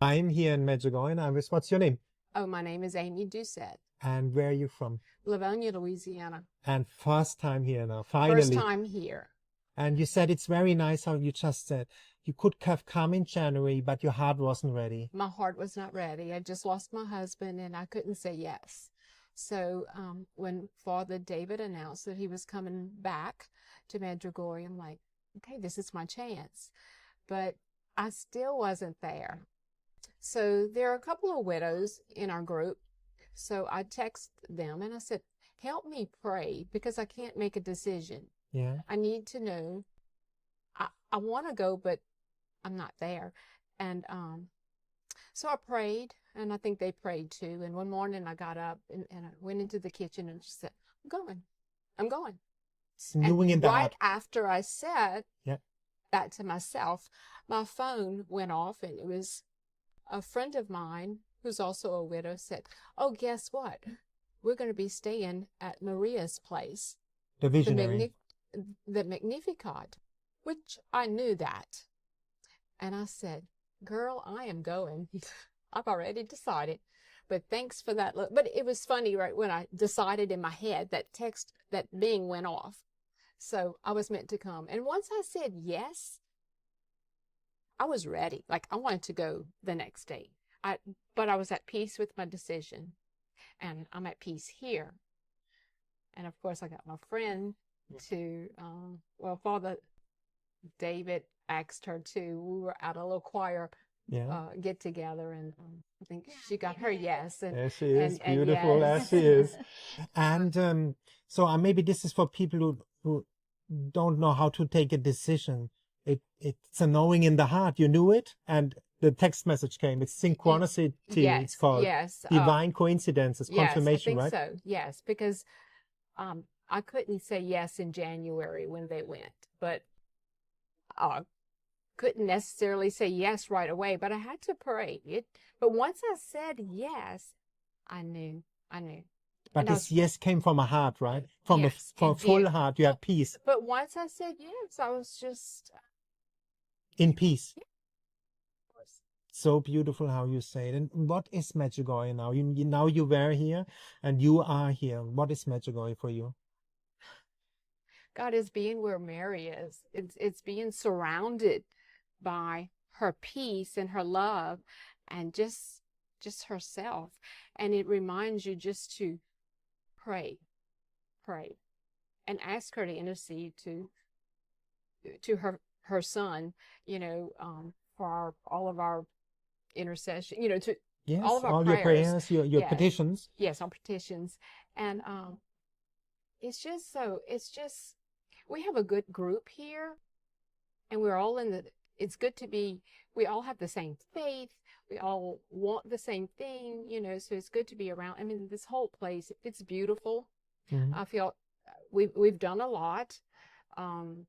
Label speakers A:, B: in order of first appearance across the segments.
A: I'm here in Medjugorje, and what's your name?
B: Oh, my name is Amy Doucette,
A: And where are you from?
B: Livonia, Louisiana.
A: And first time here now,
B: First
A: finally.
B: time here.
A: And you said it's very nice how you just said you could have come in January, but your heart wasn't ready.
B: My heart was not ready. I just lost my husband and I couldn't say yes. So when Father David announced that he was coming back to Medjugorje, I'm like, okay, this is my chance. But I still wasn't there. So there are a couple of widows in our group. So I texted them and I said, help me pray because I can't make a decision.
A: Yeah.
B: I need to know. I want to go, but I'm not there. And so I prayed, and I think they prayed too. And one morning I got up and I went into the kitchen and just said, I'm going. I'm going.
A: It's knowing in the
B: Right
A: heart.
B: after I said
A: Yeah.
B: that to myself, my phone went off, and it was a friend of mine who's also a widow said, oh, guess what? We're going to be staying at Maria's place.
A: The visionary.
B: The Magnificat, which I knew that. And I said, girl, I am going. I've already decided. But thanks for that. But it was funny, right, when I decided in my head, that text, that bing went off. So I was meant to come. And once I said yes, I was ready. Like, I wanted to go the next day. But I was at peace with my decision. And I'm at peace here. And of course, I got my friend to, Father David asked her to. We were at a little choir get together, and I think she got her yes. And
A: there she is,
B: and
A: beautiful
B: yes.
A: as she is. And so maybe this is for people who don't know how to take a decision. It's a knowing in the heart. You knew it, and the text message came. It's synchronicity.
B: Yes,
A: it's called.
B: yes.
A: Divine coincidences, confirmation,
B: yes, I think
A: right?
B: so. Yes, because I couldn't say yes in January when they went, but I couldn't necessarily say yes right away, but I had to pray it. But once I said yes, I knew.
A: But this yes came from a heart, right? From a full heart, you had peace.
B: But once I said yes, I was just
A: in peace.
B: Yeah.
A: So beautiful how you say it. And what is Medjugorje now? Now you were here and you are here. What is Medjugorje for you?
B: God is being where Mary is. It's being surrounded by her peace and her love and just herself. And it reminds you just to pray, and ask her to intercede to her son, for all of our intercession, to all of our
A: prayers. Your petitions.
B: Yes, our petitions. And we have a good group here, and we're all it's good to be, we all have the same faith, we all want the same thing, so it's good to be around. I mean, this whole place, it's beautiful.
A: Mm-hmm.
B: I feel we've done a lot. And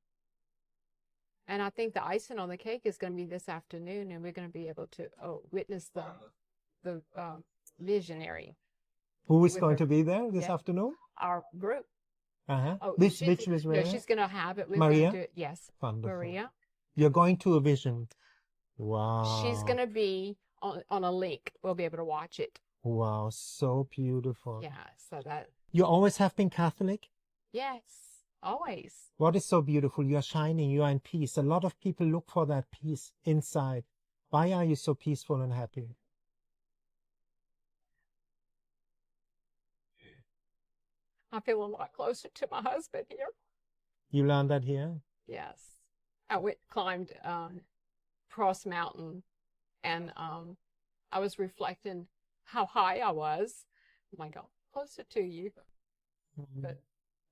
B: I think the icing on the cake is going to be this afternoon, and we're going to be able to witness the visionary.
A: Who is going to be there this afternoon?
B: Our group.
A: Uh-huh. Which was
B: Maria? No, she's going to have it.
A: Maria?
B: Yes.
A: Wonderful.
B: Maria.
A: You're going to a vision. Wow.
B: She's going to be on a link. We'll be able to watch it.
A: Wow, so beautiful.
B: Yeah, so that.
A: You always have been Catholic?
B: Yes, always.
A: What is so beautiful? You are shining, you are in peace. A lot of people look for that peace inside. Why are you so peaceful and happy?
B: I feel a lot closer to my husband here.
A: You learned that here?
B: Yes. I climbed Cross Mountain, and I was reflecting how high I was. Oh my God, closer to you.
A: Mm-hmm.
B: But,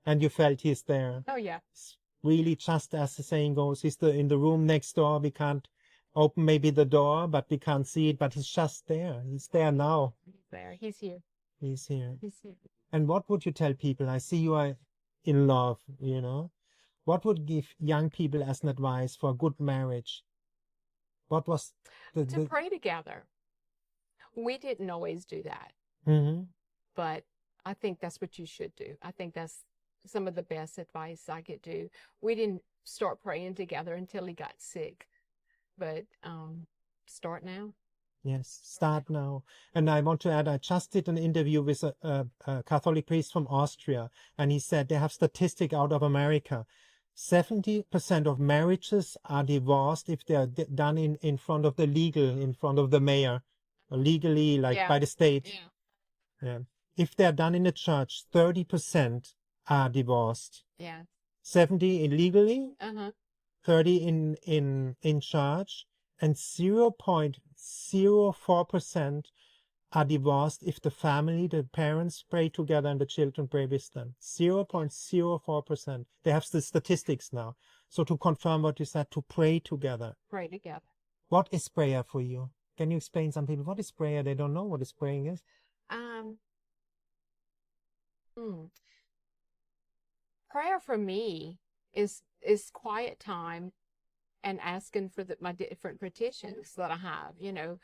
A: and you felt he's there?
B: Oh, yeah.
A: It's really, just as the saying goes, he's in the room next door. We can't open maybe the door, but we can't see it, but he's just there. He's there now.
B: He's there. He's here.
A: He's here.
B: He's here.
A: And what would you tell people? I see you are in love, What would give young people as an advice for a good marriage? What was
B: to pray together. We didn't always do that.
A: Mm-hmm.
B: But I think that's what you should do. I think that's some of the best advice I could do. We didn't start praying together until he got sick. But start now.
A: Yes, start now. And I want to add, I just did an interview with a Catholic priest from Austria, and he said they have statistic out of America. 70% of marriages are divorced if they are done in front of the in front of the mayor, legally, like
B: Yeah.
A: by the state.
B: Yeah.
A: Yeah. If they're done in a church, 30% are divorced.
B: Yeah.
A: 70 illegally,
B: Uh-huh.
A: 30 in church, and 0.04% are divorced if the family, the parents pray together and the children pray with them. 0.04%. They have the statistics now. So to confirm what you said, to pray together.
B: Pray together.
A: What is prayer for you? Can you explain some people? What is prayer? They don't know what is praying is.
B: Prayer for me is quiet time and asking for my different petitions that I have. I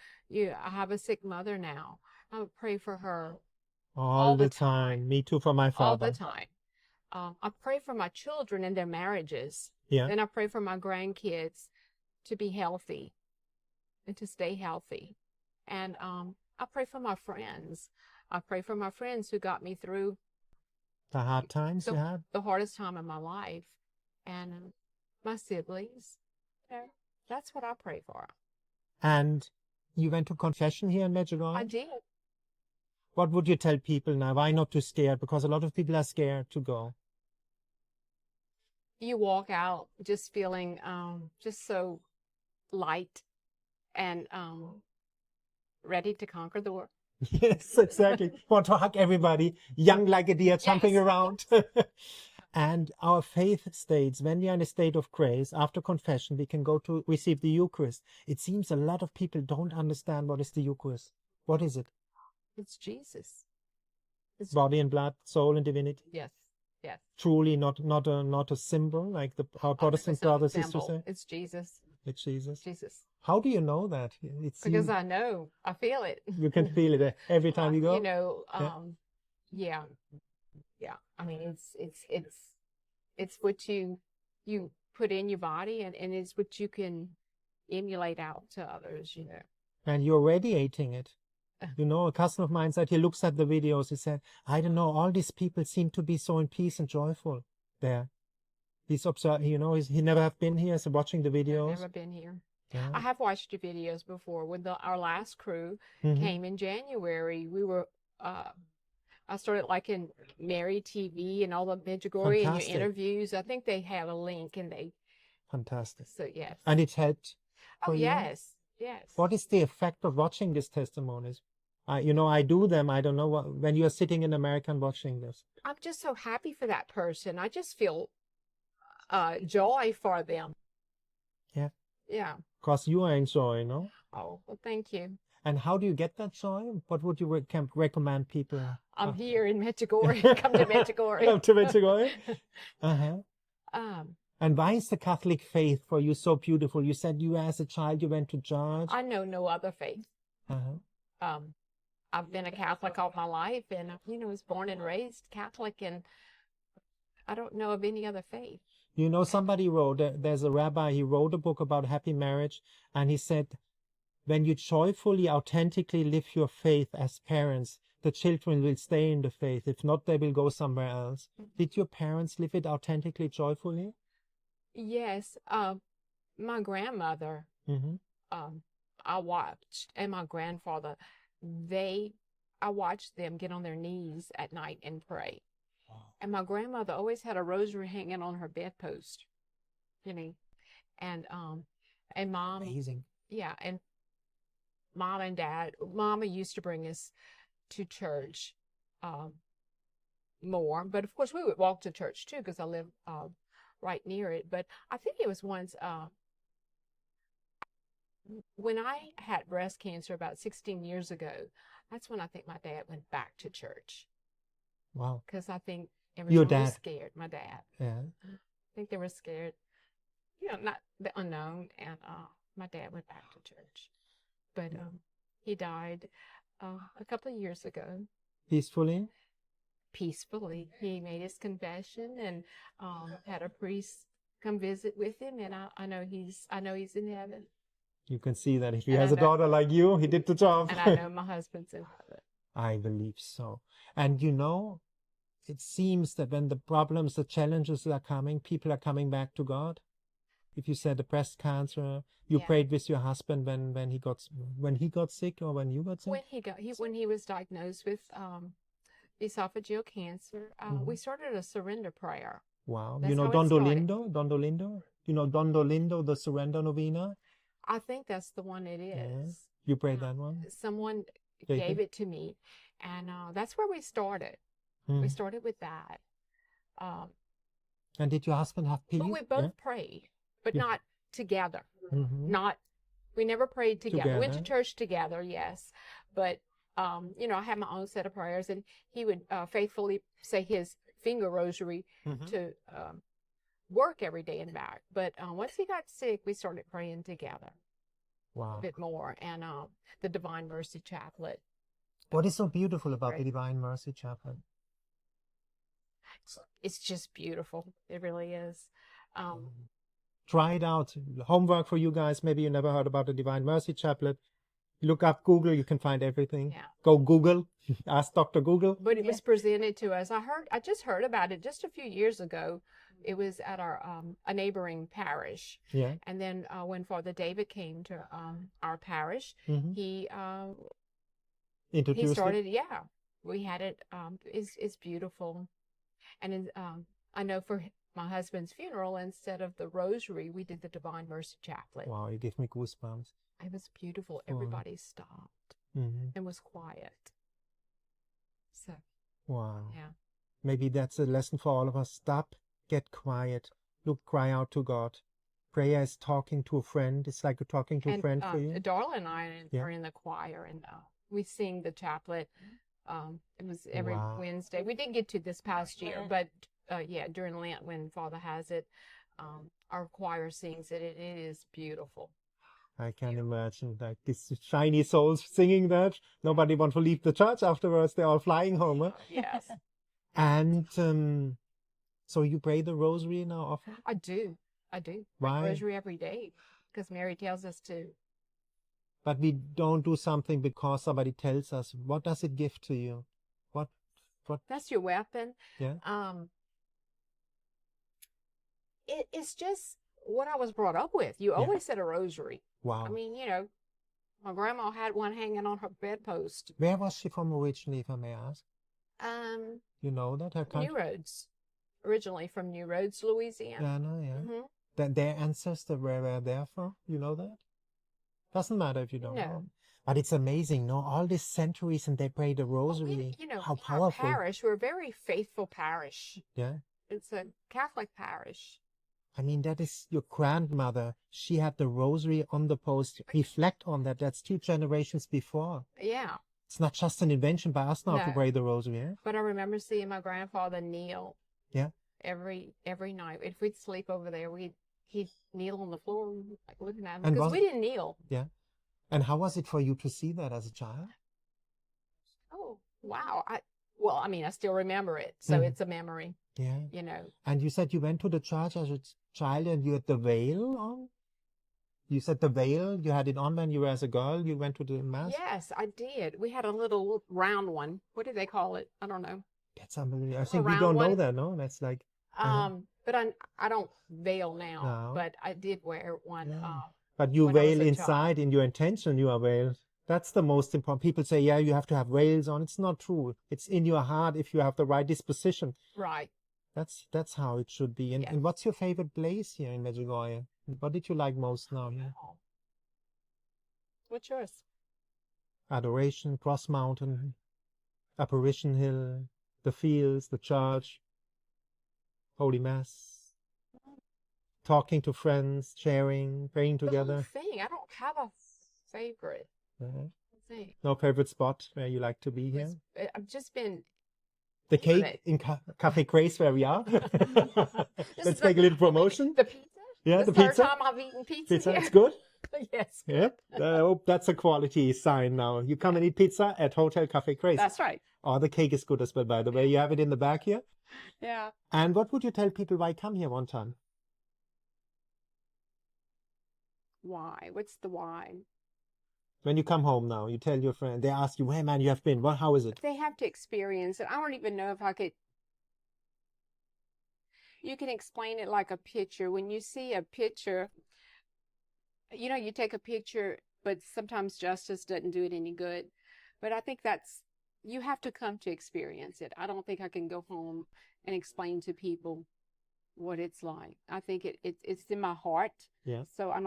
B: have a sick mother now. I would pray for her
A: All the time. Me too, for my
B: all the
A: father.
B: time. I pray for my children and their marriages.
A: Yeah.
B: Then I pray for my grandkids to be healthy and to stay healthy. And I pray for my friends. I pray for my friends who got me through
A: The hard times you had.
B: the hardest time in my life, and my siblings. That's what I pray for.
A: And you went to confession here in Medjugorje?
B: I did.
A: What would you tell people now? Why not too scared? Because a lot of people are scared to go.
B: You walk out just feeling just so light and ready to conquer the world.
A: Yes, exactly. Want to hug everybody, young like a deer, jumping around. And our faith states, when we are in a state of grace, after confession, we can go to receive the Eucharist. It seems a lot of people don't understand what is the Eucharist. What is it?
B: It's Jesus. It's
A: body and blood, soul and divinity.
B: Yes, yes.
A: Truly not a symbol like our Protestant brothers used to say.
B: It's Jesus.
A: It's Jesus.
B: Jesus.
A: How do you know that?
B: Because I know. I feel it.
A: You can feel it every time you go.
B: Yeah. I mean, it's what you put in your body, and it's what you can emulate out to others.
A: And you're radiating it. A cousin of mine said he looks at the videos. He said, I don't know, all these people seem to be so in peace and joyful there. He's observed, he never have been here, so watching the videos.
B: I've never been here.
A: Yeah.
B: I have watched your videos before. When our last crew came in January, we were, I started liking Mary TV and all the Medjugorje and your interviews. I think they have a link and they.
A: Fantastic.
B: So, yes.
A: And it helped.
B: Oh, yes. Yes.
A: What is the effect of watching these testimonies? I do them. I don't know when you are sitting in America and watching this.
B: I'm just so happy for that person. I just feel joy for them.
A: Yeah.
B: Yeah.
A: Because you are in joy, no?
B: Oh, well, thank you.
A: And how do you get that joy? What would you recommend people?
B: I'm here in Medjugorje. Come to Medjugorje.
A: Come to Medjugorje? And why is the Catholic faith for you so beautiful? You said you as a child, you went to church.
B: I know no other faith. I've been a Catholic all my life, and was born and raised Catholic, and I don't know of any other faith.
A: Somebody wrote, there's a rabbi, he wrote a book about happy marriage, and he said, when you joyfully, authentically live your faith as parents, the children will stay in the faith. If not, they will go somewhere else. Did your parents live it authentically, joyfully?
B: Yes. My grandmother, I watched, and my grandfather, I watched them get on their knees at night and pray. Wow. And my grandmother always had a rosary hanging on her bedpost, and mom.
A: Amazing.
B: Yeah, and mom and dad, mama used to bring us to church more, but of course we would walk to church too because I live right near it. But I think it was once when I had breast cancer about 16 years ago. That's when I think my dad went back to church.
A: Wow.
B: Because I think everyone was scared. My dad.
A: Yeah.
B: I think they were scared. Not the unknown, and my dad went back to church. But he died a couple of years ago. Peacefully? Peacefully. He made his confession and had a priest come visit with him, and I know he's in heaven.
A: You can see that if he
B: And
A: has
B: I
A: a
B: know-
A: daughter like you, he did the job.
B: And I know my husband's in heaven.
A: I believe so. And you know, it seems that when the problems, the challenges are coming, people are coming back to God. If you said the breast cancer, you
B: Yeah.
A: prayed with your husband when he got sick or when you got sick?
B: When he was diagnosed with esophageal cancer, we started a surrender prayer.
A: Wow.
B: That's
A: You know
B: how it started.
A: Dondolindo? You know Dondolindo, the surrender novena?
B: I think that's the one it is.
A: Yeah. You prayed that one?
B: Someone
A: David?
B: gave it to me, and that's where we started. We started with that.
A: And did your husband have peace?
B: But we both prayed, but not together. We never prayed together. We went to church together, yes. But, you know, I had my own set of prayers, and he would faithfully say his finger rosary to work every day and back. But once he got sick, we started praying together a bit more. And the Divine Mercy Chaplet.
A: What is so beautiful about the Divine Mercy Chaplet?
B: It's just beautiful. It really is.
A: Try it out. Homework for you guys. Maybe you never heard about the Divine Mercy Chaplet. Look up Google. You can find everything.
B: Yeah.
A: Go Google. Ask Dr. Google.
B: But it was presented to us. I just heard about it just a few years ago. It was at our a neighboring parish.
A: Yeah.
B: And then when Father David came to our parish, he
A: introduced
B: started. Yeah, we had it. It's beautiful, and I know for my husband's funeral, instead of the rosary, we did the Divine Mercy Chaplet.
A: Wow, you give me goosebumps.
B: It was beautiful. Everybody stopped and was quiet. So.
A: Wow.
B: Yeah.
A: Maybe that's a lesson for all of us. Stop, get quiet, look, cry out to God. Prayer is talking to a friend. It's like talking to a friend for you.
B: Darla and I are in the choir, and we sing the chaplet. It was every Wednesday. We didn't get to this past year, but during Lent when Father has it, our choir sings it. It is beautiful.
A: I can imagine, like these shiny souls singing that. Nobody wants to leave the church afterwards. They're all flying home. Huh?
B: Yes.
A: And so you pray the rosary now often?
B: I do.
A: Why?
B: Rosary every day, because Mary tells us to.
A: But we don't do something because somebody tells us. What does it give to you? What?
B: That's your weapon.
A: Yeah.
B: It's just what I was brought up with. You always said a rosary.
A: Wow.
B: I mean, you know, my grandma had one hanging on her bedpost.
A: Where was she from originally, if I may ask?
B: You
A: know that? Her country?
B: New Roads. Originally from New Roads, Louisiana.
A: Yeah, I know, yeah. Then their ancestors were there from? You know that? Doesn't matter if you don't know. But it's amazing, no? All these centuries and they pray the rosary.
B: You know,
A: how powerful.
B: Our parish, we're a very faithful parish.
A: Yeah.
B: It's a Catholic parish.
A: I mean, that is your grandmother. She had the rosary on the post. Reflect on that. That's 2 generations before.
B: Yeah.
A: It's not just an invention by us now to pray the rosary. Yeah?
B: But I remember seeing my grandfather kneel.
A: Yeah.
B: Every night. If we'd sleep over there, he'd kneel on the floor, like looking at him, because we didn't kneel.
A: Yeah. And how was it for you to see that as a child?
B: Oh, wow. I still remember it. So it's a memory.
A: Yeah.
B: You know.
A: And you said you went to the church as a child and you had the veil on? You said the veil, you had it on when you were as a girl, you went to the mass?
B: Yes, I did. We had a little round one. What do they call it? I don't know.
A: That's unbelievable. I think we don't know that, no? That's like...
B: But I don't veil now, but I did wear one.
A: Yeah. But you veil inside
B: child.
A: in your intention, you are veiled. That's the most important. People say, yeah, you have to have veils on. It's not true. It's in your heart if you have the right disposition.
B: Right.
A: That's how it should be. And what's your favorite place here in Medjugorje? What did you like most now? Yeah?
B: What's yours?
A: Adoration, Cross Mountain, Apparition Hill, the fields, the church, Holy Mass, talking to friends, sharing, praying together.
B: The whole thing. I don't have a favorite thing.
A: No favorite spot where you like to be here?
B: I've just been...
A: The cake in Cafe Grace where we are. Let's make a little promotion.
B: The pizza?
A: Yeah,
B: the
A: pizza.
B: First time I've eaten pizza.
A: Pizza, it's good?
B: Yes.
A: Yep. I hope that's a quality sign now. You come and eat pizza at Hotel Cafe Grace.
B: That's right.
A: Oh, the cake is good as well, by the way. You have it in the back here.
B: Yeah.
A: And what would you tell people why come here one time?
B: Why? What's the why?
A: When you come home now, you tell your friend, they ask you, hey man, you have been, how is it?
B: They have to experience it. I don't even know if I could. You can explain it like a picture. When you see a picture, you know, you take a picture, but sometimes justice doesn't do it any good. But I think you have to come to experience it. I don't think I can go home and explain to people what it's like. I think it's in my heart.
A: Yeah.
B: So I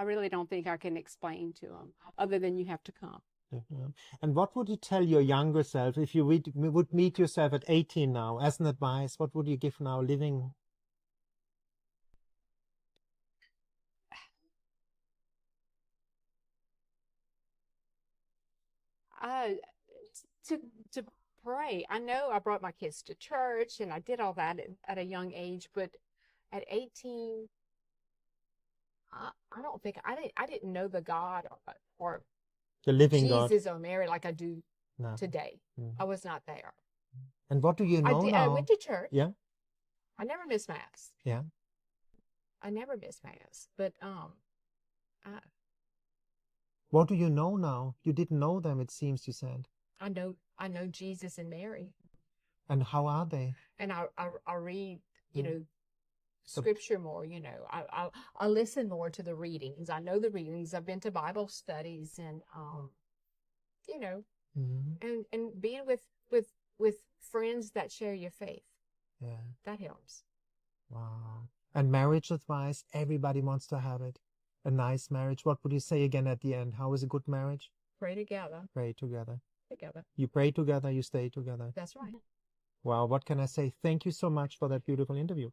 B: really don't think I can explain to them other than you have to come.
A: Yeah. And what would you tell your younger self if you would meet yourself at 18 now as an advice? What would you give now living?
B: To pray. I know I brought my kids to church and I did all that at a young age, but at 18, I don't think I didn't know the God or
A: The living God.
B: Jesus or Mary like I do
A: No.
B: today. I was not there.
A: And what do you know now?
B: I went to church.
A: Yeah.
B: I never missed Mass.
A: Yeah.
B: I never missed Mass. But
A: what do you know now? You didn't know them, it seems you said.
B: I know Jesus and Mary.
A: And how are they?
B: And I read, you know, scripture more, you know. I listen more to the readings. I know the readings. I've been to Bible studies and you know, and being with friends that share your faith.
A: Yeah.
B: That helps.
A: Wow. And marriage advice, everybody wants to have it. A nice marriage. What would you say again at the end? How is a good marriage?
B: Pray together.
A: Pray together.
B: Together.
A: You pray together, you stay together.
B: That's right.
A: Wow, what can I say? Thank you so much for that beautiful interview.